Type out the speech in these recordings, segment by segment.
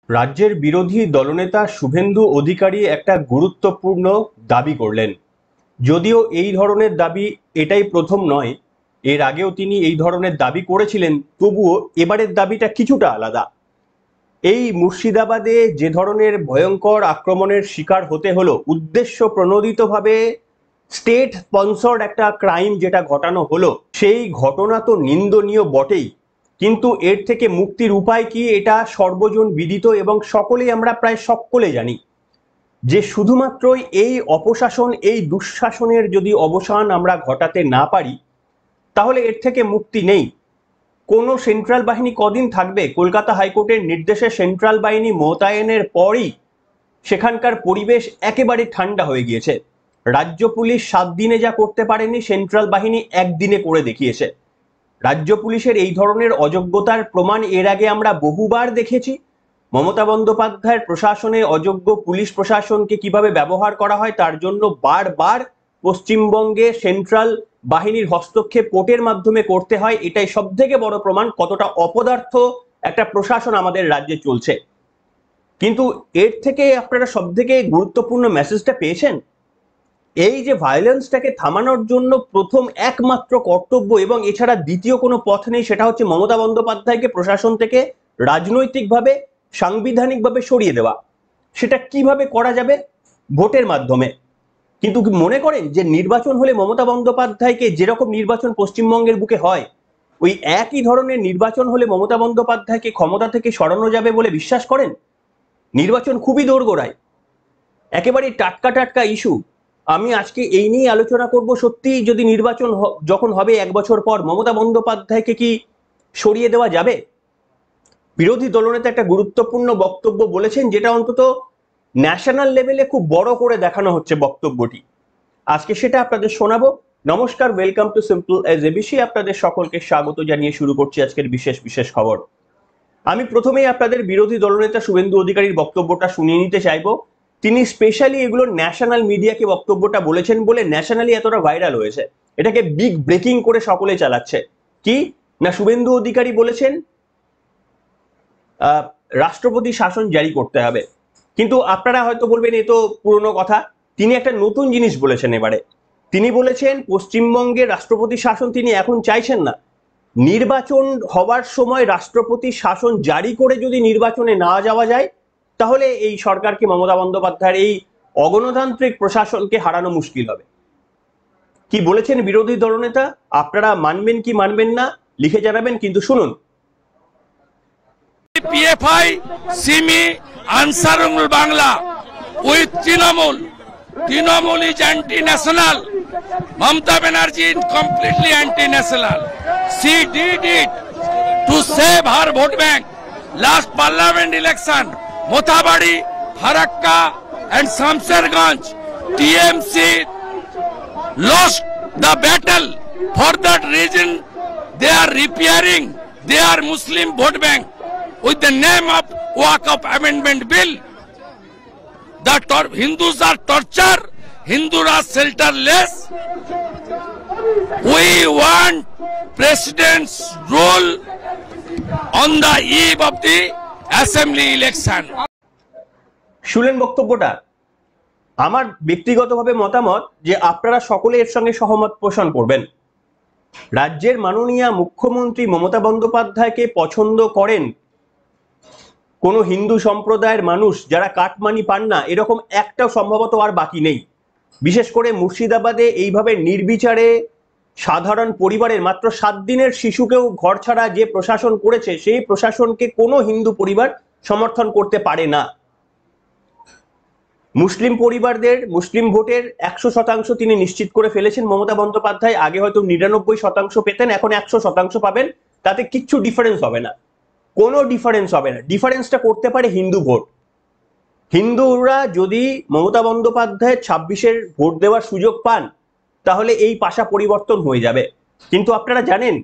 রাজ্যের বিরোধী দলনেতা শুভেন্দু অধিকারী একটা গুরুত্বপূর্ণ দাবি করলেন। যদিও এই ধরনের দাবি এটাই প্রথম নয়, এর আগেও তিনি এই ধরনের দাবি করেছিলেন, তবুও এবারের দাবিটা কিছুটা আলাদা। এই মুর্শিদাবাদে যে ধরনের ভয়ঙ্কর আক্রমণের শিকার হতে হলো, উদ্দেশ্য প্রণোদিতভাবে স্টেট স্পন্সর্ড একটা ক্রাইম যেটা ঘটানো হলো, সেই ঘটনা তো নিন্দনীয় বটেই, কিন্তু এর থেকে মুক্তির উপায় কি এটা সর্বজন বিদিত এবং সকলেই আমরা প্রায় সকলে জানি যে শুধুমাত্রই এই অপশাসন, এই দুঃশাসনের যদি অবসান আমরা ঘটাতে না পারি তাহলে এর থেকে মুক্তি নেই। কোনো সেন্ট্রাল বাহিনী কদিন থাকবে? কলকাতা হাইকোর্টের নির্দেশে সেন্ট্রাল বাহিনী মোতায়েনের পরই সেখানকার পরিবেশ একেবারে ঠান্ডা হয়ে গিয়েছে। রাজ্য পুলিশ 7 দিনে যা করতে পারেনি, সেন্ট্রাল বাহিনী একদিনে করে দেখিয়েছে। রাজ্য পুলিশের এই ধরনের অযোগ্যতার প্রমাণ এর আগে আমরা বহুবার দেখেছি। মমতা বন্দ্যোপাধ্যায়ের প্রশাসনে অযোগ্য পুলিশ প্রশাসনকে কিভাবে ব্যবহার করা হয় তার জন্য বারবার পশ্চিমবঙ্গে সেন্ট্রাল বাহিনীর হস্তক্ষেপ কোর্টের মাধ্যমে করতে হয়। এটাই সব থেকে বড় প্রমাণ কতটা অপদার্থ একটা প্রশাসন আমাদের রাজ্যে চলছে। কিন্তু এর থেকে আপনারা সব থেকে গুরুত্বপূর্ণ মেসেজটা পেয়েছেন। এই যে ভায়োলেন্সটাকে থামানোর জন্য প্রথম একমাত্র কর্তব্য এবং এছাড়া দ্বিতীয় কোনো পথ নেই, সেটা হচ্ছে মমতা বন্দ্যোপাধ্যায়কে প্রশাসন থেকে রাজনৈতিকভাবে, সাংবিধানিকভাবে সরিয়ে দেওয়া। সেটা কিভাবে করা যাবে? ভোটের মাধ্যমে। কিন্তু কি মনে করেন যে নির্বাচন হলে মমতা বন্দ্যোপাধ্যায়কে, যেরকম নির্বাচন পশ্চিমবঙ্গের বুকে হয়, ওই একই ধরনের নির্বাচন হলে মমতা বন্দ্যোপাধ্যায়কে ক্ষমতা থেকে সরানো যাবে বলে বিশ্বাস করেন? নির্বাচন খুবই দোরগোড়ায়, একেবারে টাটকা টাটকা ইস্যু। আমি আজকে এই নিয়ে আলোচনা করব, সত্যি যদি নির্বাচন যখন হবে 1 বছর পর, মমতা বন্দ্যোপাধ্যায়কে কি সরিয়ে দেওয়া যাবে? বিরোধী দলনেতা একটা গুরুত্বপূর্ণ বক্তব্য বলেছেন, যেটা অন্তত ন্যাশনাল লেভেলে খুব বড় করে দেখানো হচ্ছে বক্তব্যটি। আজকে সেটা আপনাদের শোনাবো। নমস্কার, welcome to simple as ABC. আপনাদের সকলকে স্বাগত জানিয়ে শুরু করছি আজকের বিশেষ খবর। আমি প্রথমেই আপনাদের বিরোধী দলনেতা শুভেন্দু অধিকারীর বক্তব্যটা শুনিয়ে নিতে চাইবো। তিনি স্পেশালি এগুলো ন্যাশনাল মিডিয়াকে বক্তব্যটা বলেছেন বলে ন্যাশনালি এতটা ভাইরাল হয়েছে। এটাকে বিগ ব্রেকিং করে সকলে চালাচ্ছে। কি না, শুভেন্দু অধিকারী বলেছেন রাষ্ট্রপতি শাসন জারি করতে হবে। কিন্তু আপনারা হয়তো বলবেন এ তো পুরনো কথা। তিনি একটা নতুন জিনিস বলেছেন এবারে। তিনি বলেছেন পশ্চিমবঙ্গের রাষ্ট্রপতি শাসন তিনি এখন চাইছেন না। নির্বাচন হওয়ার সময় রাষ্ট্রপতি শাসন জারি করে যদি নির্বাচনে না যাওয়া যায়, তাহলে এই সরকারকে, মমতা বন্দ্যোপাধ্যায়ের এই অগণতান্ত্রিক প্রশাসনকে হারানো মুশকিল হবে। কি বলেছেন বিরোধী দলনেতা? আপনারা মানবেন কি মানবেন না লিখে জানাবেন, কিন্তু শুনুন। PFI, Simi, Ansarul Bangla with Trinamool. Trinamool is anti-national. Mamata Banerjee is completely anti-national. She did it to save her vote bank. Last parliament election, Mothabari, Farakka and Shamsherganj, TMC lost the battle. For that reason, they are repairing their Muslim vote bank with the name of Waqf Amendment Bill. The Hindus are tortured, Hindus are shelterless. We want President's rule on the eve of the assembly election. শুনলেন বক্তব্যটা? আমার ব্যক্তিগতভাবে মতামত যে আপনারা সকলে এর সঙ্গে সহমত পোষণ করবেন। রাজ্যের মাননীয় মুখ্যমন্ত্রী মমতা বন্দ্যোপাধ্যায়কে পছন্দ করেন কোনো হিন্দু সম্প্রদায়ের মানুষ যারা কাটমানি পান না, এরকম একটাও সম্ভবত আর বাকি নেই। বিশেষ করে মুর্শিদাবাদে এইভাবে নির্বিচারে সাধারণ পরিবারের মাত্র 7 দিনের শিশুকেও ঘর ছাড়া যে প্রশাসন করেছে, সেই প্রশাসনকে কোনো হিন্দু পরিবার সমর্থন করতে পারে না। মুসলিম পরিবারদের মুসলিম ভোটের 100% তিনি নিশ্চিত করে ফেলেছেন মমতা বন্দ্যোপাধ্যায়। আগে হয়তো 99% পেতেন, এখন 100% পাবেন। তাতে কিচ্ছু ডিফারেন্স হবে না, কোনো ডিফারেন্স হবে না। ডিফারেন্সটা করতে পারে হিন্দু ভোট। হিন্দুরা যদি মমতা বন্দ্যোপাধ্যায়ের 26-এর ভোট দেওয়ার সুযোগ পান, তাহলে এই পাশা পরিবর্তন হয়ে যাবে। কিন্তু আপনারা জানেন,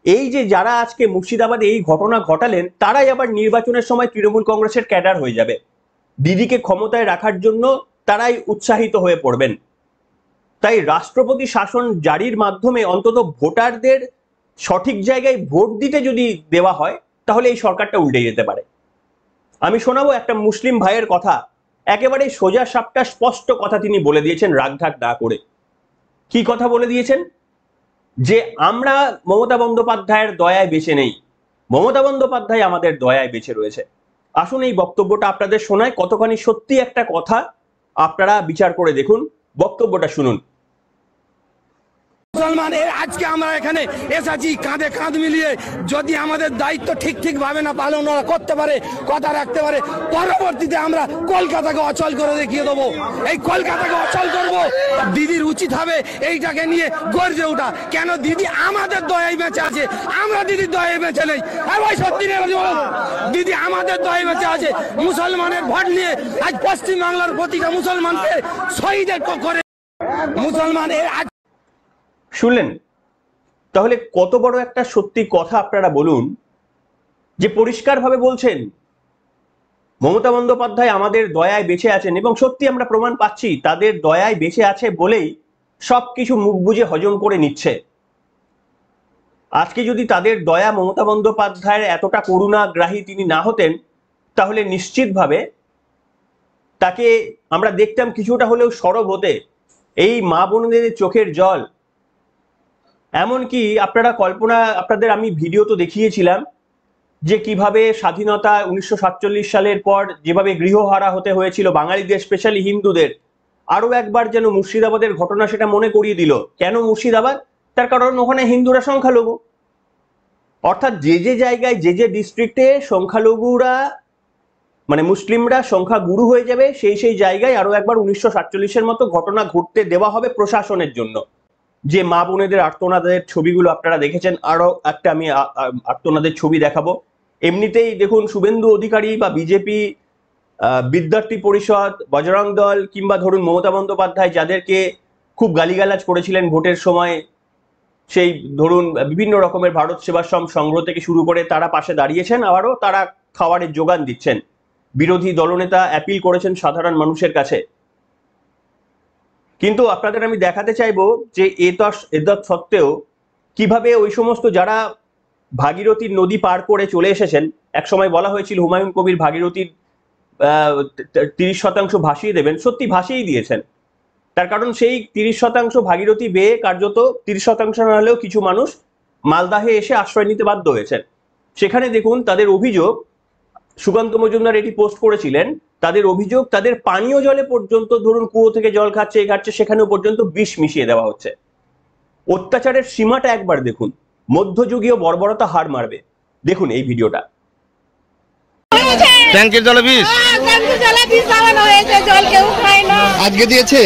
এই যে যারা আজকে মুর্শিদাবাদে এই ঘটনা ঘটালেন, তারাই আবার নির্বাচনের সময় তৃণমূল কংগ্রেসের ক্যাডার হয়ে যাবে। দিদিকে ক্ষমতায় রাখার জন্য তারাই উৎসাহিত হয়ে পড়বেন। তাই রাষ্ট্রপতি শাসন জারির মাধ্যমে অন্তত ভোটারদের সঠিক জায়গায় ভোট দিতে যদি দেওয়া হয়, তাহলে এই সরকারটা উল্টে যেতে পারে। আমি শোনাবো একটা মুসলিম ভাইয়ের কথা, একেবারে সোজা সাপটা স্পষ্ট কথা তিনি বলে দিয়েছেন রাগঢাক না করে। কি কথা বলে দিয়েছেন? যে আমরা মমতা বন্দ্যোপাধ্যায়ের দয়ায় বেঁচে নেই, মমতা বন্দ্যোপাধ্যায় আমাদের দয়ায় বেঁচে রয়েছে। আসুন এই বক্তব্যটা আপনাদের শোনায়, কতখানি সত্যি একটা কথা আপনারা বিচার করে দেখুন, বক্তব্যটা শুনুন। মুসলমান আজকে আমরা এখানে এসেছি কাঁধে কাঁধ মিলিয়ে, যদি আমাদের দায়িত্ব ঠিক ভাবে না পালন করতে পারে, কথা রাখতে পারে, পরবর্তীতে আমরা কলকাতাকে অচল করে দেখিয়ে দেবো। এই কলকাতাকে অচল করব, দিদির উচিত হবে এইটাকে নিয়ে গর্জে ওঠা। কেন দিদি আমাদের দয়ায় বেঁচে আছে, আমরা দিদির দয়ায় বেঁচে নেই। ভাই সত্যি দিদি আমাদের দয়ায় বেঁচে আছে। মুসলমানের ভোট নিয়ে আজ পশ্চিমবাংলার প্রতিটা মুসলমানকে শহীদের করে মুসলমান শুনলেন? তাহলে কত বড় একটা সত্যি কথা আপনারা বলুন, যে পরিষ্কারভাবে বলছেন মমতা বন্দ্যোপাধ্যায় আমাদের দয়ায় বেঁচে আছেন, এবং সত্যি আমরা প্রমাণ পাচ্ছি তাদের দয়ায় বেঁচে আছে বলেই সবকিছু মুখ বুজে হজম করে নিচ্ছে। আজকে যদি তাদের দয়া মমতা বন্দ্যোপাধ্যায়ের এতটা করুণাগ্রাহী তিনি না হতেন, তাহলে নিশ্চিতভাবে তাকে আমরা দেখতাম কিছুটা হলেও সরব হতে। এই মা বোনদের চোখের জল, এমনকি আপনারা কল্পনা, আপনাদের আমি ভিডিও তো দেখিয়েছিলাম যে কিভাবে স্বাধীনতা 1947 সালের পর যেভাবে গৃহহারা হতে হয়েছিল বাঙালিদের, স্পেশালি হিন্দুদের। আরো একবার যেন মুর্শিদাবাদের ঘটনা সেটা মনে করিয়ে দিল। কেন মুর্শিদাবাদ? তার কারণ ওখানে হিন্দুরা সংখ্যালঘু। অর্থাৎ যে যে জায়গায়, যে যে ডিস্ট্রিক্টে সংখ্যালঘুরা মানে মুসলিমরা সংখ্যা গুরু হয়ে যাবে, সেই জায়গায় আরো একবার 1947-এর মতো ঘটনা ঘটতে দেওয়া হবে প্রশাসনের জন্য। যে মা বোনেদের আর্তনাদের ছবিগুলো আপনারা দেখেছেন, আরো একটা আমি আর্তনাদের ছবি দেখাবো। এমনিতেই দেখুন শুভেন্দু অধিকারী বা বিজেপি, বিদ্যার্থী পরিষদ, বজরং দল, কিংবা ধরুন মমতা বন্দ্যোপাধ্যায় যাদেরকে খুব গালিগালাজ করেছিলেন ভোটের সময়, সেই ধরুন বিভিন্ন রকমের ভারত সেবাশ্রম সংঘ থেকে শুরু করে তারা পাশে দাঁড়িয়েছেন, আবারও তারা খাবারের যোগান দিচ্ছেন। বিরোধী দলনেতা অ্যাপিল করেছেন সাধারণ মানুষের কাছে। কিন্তু আপনাদের আমি দেখাতে চাইবো যে এতদ সত্ত্বেও কিভাবে ওই সমস্ত যারা ভাগীরথীর নদী পার করে চলে এসেছেন, একসময় বলা হয়েছিল হুমায়ুন কবির ভাগীরথীর 30% ভাসিয়ে দেবেন, সত্যি ভাসিয়েই দিয়েছেন। তার কারণ সেই 30% ভাগীরথী বেয়ে কার্যত 30% না হলেও কিছু মানুষ মালদাহে এসে আশ্রয় নিতে বাধ্য হয়েছেন। সেখানে দেখুন তাদের অভিযোগ, সুকান্ত মজুমদার এটি পোস্ট করেছিলেন, তাদের অভিযোগ তাদের পানীয় জলে পর্যন্ত, ধরুন কুয়ো থেকে জল খাচ্ছে সেখানেও পর্যন্ত বিষ মিশিয়ে দেওয়া হচ্ছে। অত্যাচারের সীমাটা একবার দেখুন, মধ্যযুগীয় বর্বরতা হার মারবে। দেখুন এই ভিডিওটা। ট্যাঙ্কের জলে বিষ, আজকে দিয়েছে,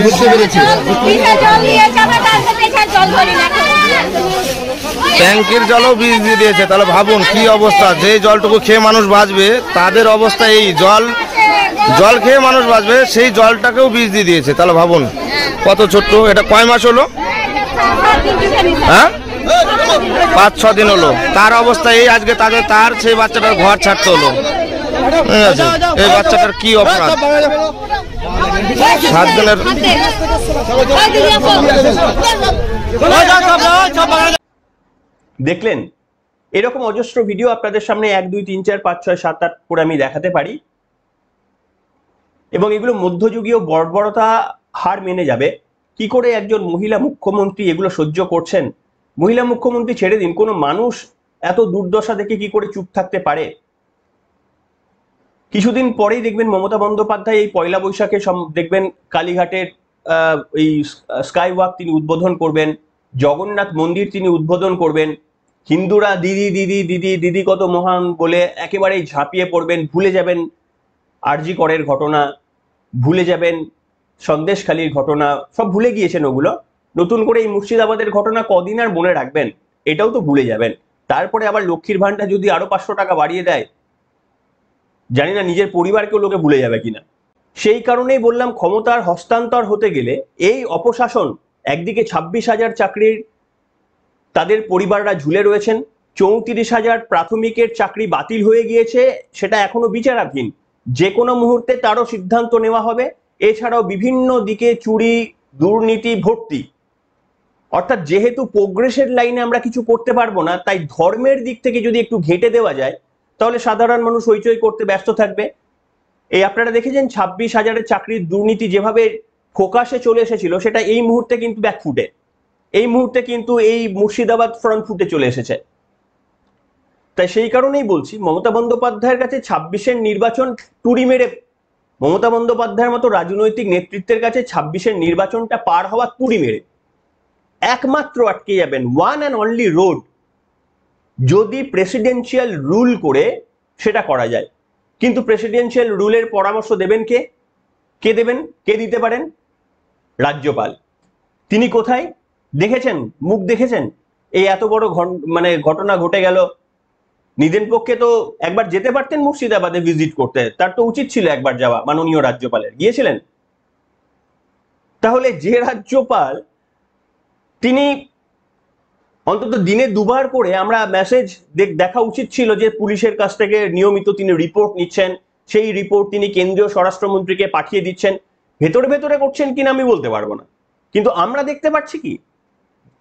বুঝতে পেরেছি। ট্যাঙ্কের জলও বিষ দিয়ে দিয়েছে। তাহলে ভাবুন কি অবস্থা, যে জলটুকু খেয়ে মানুষ বাঁচবে তাদের অবস্থা এই। জল খেয়ে মানুষ বাঁচবে, সেই জলটাকেও বিষ দিয়ে দিয়েছে। তাহলে ভাবুন কত ছোট্ট। এটা কয় মাস হলো? হ্যাঁ, 5-6 দিন হলো। তার অবস্থা এই। আজকে তার সেই বাচ্চাটার ঘর ছাড়তে হলো। ঠিক আছে, এই বাচ্চাটার কি অপরাধ? 7 দিনের। দেখলেন, এরকম অজস্র ভিডিও আপনাদের সামনে 1, 2, 3, 4, 5, 6, 7, 8 করে আমি দেখাতে পারি, এবং এগুলো মধ্যযুগীয় বর্বরতা হার মেনে যাবে। কি করে একজন মহিলা মুখ্যমন্ত্রী এগুলো সহ্য করছেন? মহিলা মুখ্যমন্ত্রী ছেড়ে দিন, কোনো মানুষ এত দুর্দশা দেখে কি করে চুপ থাকতে পারে? কিছুদিন পরেই দেখবেন মমতা বন্দ্যোপাধ্যায় এই পয়লা বৈশাখে দেখবেন কালীঘাটের এই স্কাই ওয়াক তিনি উদ্বোধন করবেন, জগন্নাথ মন্দির তিনি উদ্বোধন করবেন। হিন্দুরা দিদি দিদি দিদি দিদি কত মহান বলে একেবারেই ঝাঁপিয়ে পড়বেন, ভুলে যাবেন আরজি করের ঘটনা, ভুলে যাবেন সন্দেশখালীর ঘটনা, সব ভুলে গিয়েছেন ওগুলো। নতুন করে এই মুর্শিদাবাদের ঘটনা কদিন আর মনে রাখবেন, এটাও তো ভুলে যাবেন। তারপরে আবার লক্ষ্মীর ভান্ডার যদি আরো 500 টাকা বাড়িয়ে দেয়, জানি না নিজের পরিবারকেও লোকে ভুলে যাবে কিনা। সেই কারণেই বললাম, ক্ষমতার হস্তান্তর হতে গেলে এই অপশাসন, একদিকে 26,000 চাকরির তাদের পরিবাররা ঝুলে রয়েছেন, 34,000 প্রাথমিকের চাকরি বাতিল হয়ে গিয়েছে, সেটা এখনো বিচারাধীন, যে কোনো মুহূর্তে তারও সিদ্ধান্ত নেওয়া হবে। এছাড়াও বিভিন্ন দিকে চুরি দুর্নীতি ভর্তি। অর্থাৎ যেহেতু প্রোগ্রেসের লাইনে আমরা কিছু করতে পারবো না, তাই ধর্মের দিক থেকে যদি একটু ঘেঁটে দেওয়া যায় তাহলে সাধারণ মানুষ হইচই করতে ব্যস্ত থাকবে। এই আপনারা দেখেছেন 26,000-এর চাকরির দুর্নীতি যেভাবে ফোকাসে চলে এসেছিল, সেটা এই মুহূর্তে কিন্তু ব্যাকফুটে, এই মুহূর্তে কিন্তু এই মুর্শিদাবাদ ফ্রন্ট ফুটে চলে এসেছে। তাই সেই কারণেই বলছি, মমতা বন্দ্যোপাধ্যায়ের কাছে 26-এর নির্বাচন টুরি মেরে, মমতা বন্দ্যোপাধ্যায়ের মতো রাজনৈতিক নেতৃত্বের কাছে 26-এর নির্বাচনটা পার হওয়া টুরি মেরে একমাত্র আটকে যাবেন ওয়ান অ্যান্ড অনলি রোড, যদি প্রেসিডেন্সিয়াল রুল করে সেটা করা যায়। কিন্তু প্রেসিডেন্সিয়াল রুলের পরামর্শ দেবেন কে? কে দেবেন? কে দিতে পারেন? রাজ্যপাল। তিনি কোথায়? দেখেছেন, মুখ দেখেছেন? এই এত বড় ঘটনা ঘটে গেল, নিজের পক্ষে তো একবার যেতে পারতেন মুর্শিদাবাদে ভিজিট করতে, তার তো উচিত ছিল একবার যাওয়া মাননীয় রাজ্যপালের। গিয়েছিলেন? তাহলে যে রাজ্যপাল, তিনি অন্তত দিনে দুবার করে আমরা মেসেজ দেখা উচিত ছিল যে পুলিশের কাছ থেকে নিয়মিত তিনি রিপোর্ট নিচ্ছেন, সেই রিপোর্ট তিনি কেন্দ্রীয় স্বরাষ্ট্রমন্ত্রীকে পাঠিয়ে দিচ্ছেন। ভেতরে ভেতরে করছেন কিনা আমি বলতে পারবো না, কিন্তু আমরা দেখতে পাচ্ছি কি,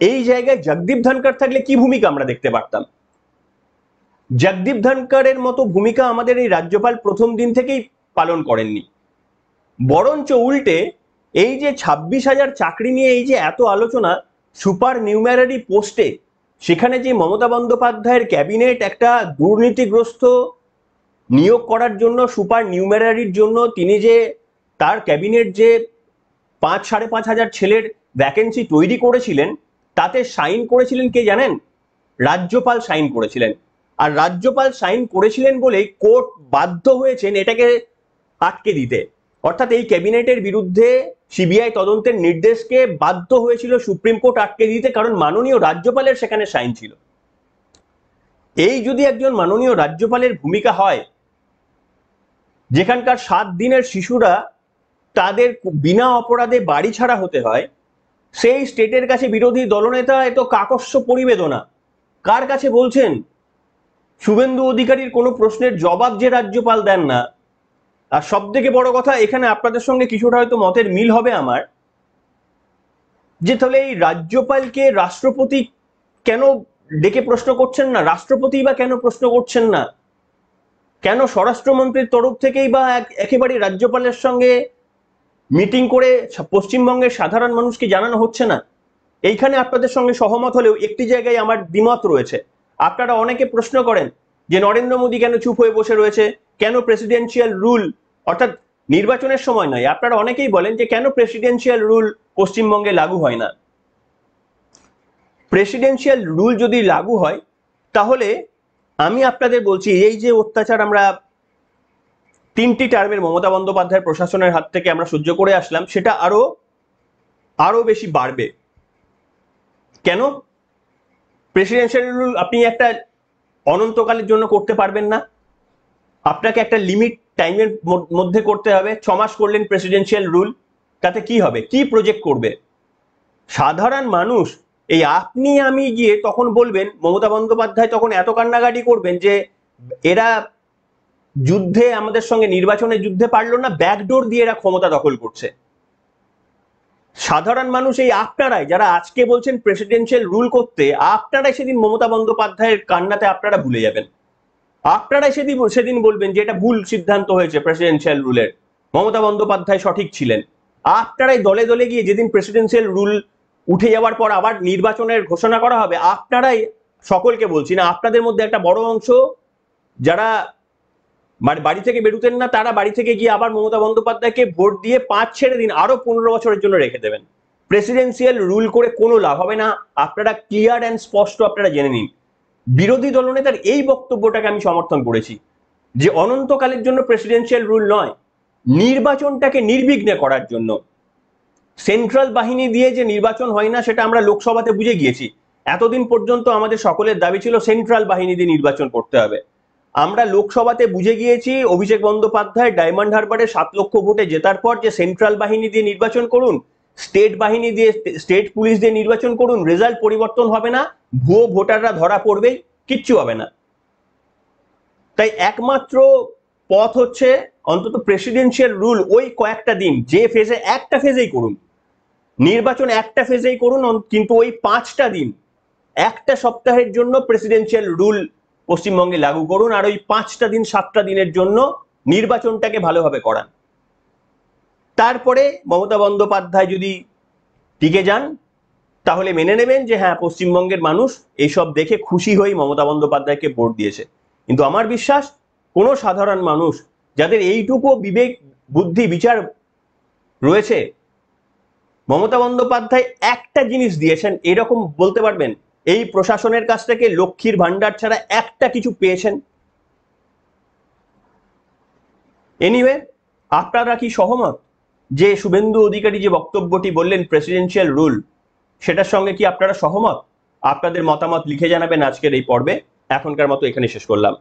এই জায়গায় জগদীপ ধনকর থাকলে কি ভূমিকা আমরা দেখতে পারতাম। জগদীপ ধনকরের মতো ভূমিকা আমাদের এই রাজ্যপাল প্রথম দিন থেকেই পালন করেননি, বরঞ্চ উল্টে এই যে 26,000 চাকরি নিয়ে এই যে এত আলোচনা, সুপার নিউমেরারি পোস্টে সেখানে যে মমতা বন্দ্যোপাধ্যায়ের ক্যাবিনেট একটা দুর্নীতিগ্রস্ত নিয়োগ করার জন্য, সুপার নিউমেরারির জন্য তিনি যে তার ক্যাবিনেট যে 5,500 ছেলের ভ্যাকেন্সি তৈরি করেছিলেন, তাতে সাইন করেছিলেন কে জানেন? রাজ্যপাল সাইন করেছিলেন। আর রাজ্যপাল সাইন করেছিলেন বলেই কোর্ট বাধ্য হয়েছেন এটাকে আটকে দিতে, অর্থাৎ এই ক্যাবিনেটের বিরুদ্ধে সিবিআই তদন্তের নির্দেশকে বাধ্য হয়েছিল সুপ্রিম কোর্ট আটকে দিতে, কারণ মাননীয় রাজ্যপালের সেখানে সাইন ছিল। এই যদি একজন মাননীয় রাজ্যপালের ভূমিকা হয়, যেখানকার 7 দিনের শিশুরা তাদের বিনা অপরাধে বাড়ি ছাড়া হতে হয়, সেই স্টেটের কাছে বিরোধী দলনেতা এত কাকস্য পরিবেদনা কার কাছে বলছেন? শুভেন্দু অধিকারীর কোনো প্রশ্নের জবাব যে রাজ্যপাল দেন না। আর সব থেকে বড় কথা, এখানে আপনাদের সঙ্গে কিছুটা হয়তো মতের মিল হবে আমার, যে তাহলে এই রাজ্যপালকে রাষ্ট্রপতি কেন ডেকে প্রশ্ন করছেন না? রাষ্ট্রপতি বা কেন প্রশ্ন করছেন না? কেন স্বরাষ্ট্রমন্ত্রীর তরফ থেকেই বা একেবারে রাজ্যপালের সঙ্গে মিটিং করে পশ্চিমবঙ্গের সাধারণ মানুষকে জানানো হচ্ছে না? এইখানে আপনাদের সঙ্গে সহমত হলেও একটি জায়গায় আমার দ্বিমত রয়েছে। আপনারা অনেকে প্রশ্ন করেন যে নরেন্দ্র মোদী কেন চুপ হয়ে বসে রয়েছে, কেন প্রেসিডেন্সিয়াল রুল, অর্থাৎ নির্বাচনের সময় নয়, আপনারা অনেকেই বলেন যে কেন প্রেসিডেন্সিয়াল রুল পশ্চিমবঙ্গে লাগু হয় না। প্রেসিডেন্সিয়াল রুল যদি লাগু হয়, তাহলে আমি আপনাদের বলছি, এই যে অত্যাচার আমরা 3টি টার্মের মমতা বন্দ্যোপাধ্যায়ের প্রশাসনের হাত থেকে আমরা সহ্য করে আসলাম, সেটা আরো বেশি বাড়বে। কেন? প্রেসিডেন্সিয়াল রুল আপনি একটা অনন্তকালের জন্য করতে পারবেন না, আপনাকে একটা লিমিট টাইমের মধ্যে করতে হবে। 6 মাস করলেন প্রেসিডেন্সিয়াল রুল, তাতে কি হবে? কি প্রজেক্ট করবে সাধারণ মানুষ? এই আপনি আমি গিয়ে তখন বলবেন, মমতা বন্দ্যোপাধ্যায় তখন এত কান্নাকাটি করবেন যে এরা যুদ্ধে আমাদের সঙ্গে নির্বাচনের যুদ্ধে পারলো না, ব্যাকডোর দিয়ে এরা ক্ষমতা দখল করছে। সাধারণ মানুষ, এই আপনারাই যারা আজকে বলছেন প্রেসিডেন্সিয়াল রুল করতে, আপনারাই সেদিন মমতা বন্দ্যোপাধ্যায়ের কান্নাতে আপনারা ভুলে যাবেন। আপনারাই সেদিন বলবেন যে এটা ভুল সিদ্ধান্ত হয়েছে প্রেসিডেন্সিয়াল রুলের, মমতা বন্দ্যোপাধ্যায় সঠিক ছিলেন। আপনারাই দলে দলে গিয়ে যেদিন প্রেসিডেন্সিয়াল রুল উঠে যাওয়ার পর আবার নির্বাচনের ঘোষণা করা হবে, আপনারাই, সকলকে বলছি না, আপনাদের মধ্যে একটা বড় অংশ যারা বাড়ি থেকে বেরোতেন না, তারা বাড়ি থেকে গিয়ে আবার মমতা বন্দ্যোপাধ্যায়কে ভোট দিয়ে 5 ছেড়ে দিন, আরো 15 বছরের জন্য রেখে দেবেন। প্রেসিডেন্সিয়াল রুল করে কোনো লাভ হবে না, আপনারা ক্লিয়ার অ্যান্ড স্পষ্ট আপনারা জেনে নিন। বিরোধী দলনেতার এই বক্তব্যটাকে আমি সমর্থন করেছি যে অনন্তকালের জন্য প্রেসিডেন্সিয়াল রুল নয়, নির্বাচনটাকে নির্বিঘ্নে করার জন্য। সেন্ট্রাল বাহিনী দিয়ে যে নির্বাচন হয় না, সেটা আমরা লোকসভাতে বুঝে গিয়েছি। এতদিন পর্যন্ত আমাদের সকলের দাবি ছিল সেন্ট্রাল বাহিনী দিয়ে নির্বাচন করতে হবে। আমরা লোকসভাতে বুঝে গিয়েছি, অভিষেক বন্দ্যোপাধ্যায় ডায়মন্ড হারবারে 7 লক্ষ ভোটে জেতার পর যে সেন্ট্রাল বাহিনী দিয়ে নির্বাচন করুন, স্টেট বাহিনী দিয়ে, স্টেট পুলিশ দিয়ে নির্বাচন করুন, রেজাল্ট পরিবর্তন হবে না, ভুয়ো ভোটাররা ধরা পড়বেই, কিচ্ছু হবে না। তাই একমাত্র পথ হচ্ছে অন্তত প্রেসিডেন্সিয়াল রুল ওই কয়েকটা দিন, যে ফেজে, একটা ফেজেই করুন, নির্বাচন একটা ফেজেই করুন, কিন্তু ওই 5টা দিন, একটা সপ্তাহের জন্য প্রেসিডেন্সিয়াল রুল পশ্চিমবঙ্গে লাগু করুন, আর ওই 5টা দিন 7টা দিনের জন্য নির্বাচনটাকে ভালোভাবে করান। তারপরে মমতা বন্দ্যোপাধ্যায় যদি টিকে যান তাহলে মেনে নেবেন যে হ্যাঁ, পশ্চিমবঙ্গের মানুষ এইসব দেখে খুশি হয়ে মমতা বন্দ্যোপাধ্যায়কে ভোট দিয়েছে। কিন্তু আমার বিশ্বাস কোনো সাধারণ মানুষ যাদের এইটুকু বিবেক বুদ্ধি বিচার রয়েছে, মমতা বন্দ্যোপাধ্যায় একটা জিনিস দিয়েছেন এরকম বলতে পারবেন এই প্রশাসনের কাছ থেকে লক্ষ্মীর ভান্ডার ছাড়া একটা কিছু পেয়েছেন? এনিওয়ে, আপনারা কি সহমত যে শুভেন্দু অধিকারী যে বক্তব্যটি বললেন প্রেসিডেন্সিয়াল রুল, সেটার সঙ্গে কি আপনারা সহমত? আপনাদের মতামত লিখে জানাবেন আজকের এই পর্বে। এখনকার মতো এখানে শেষ করলাম।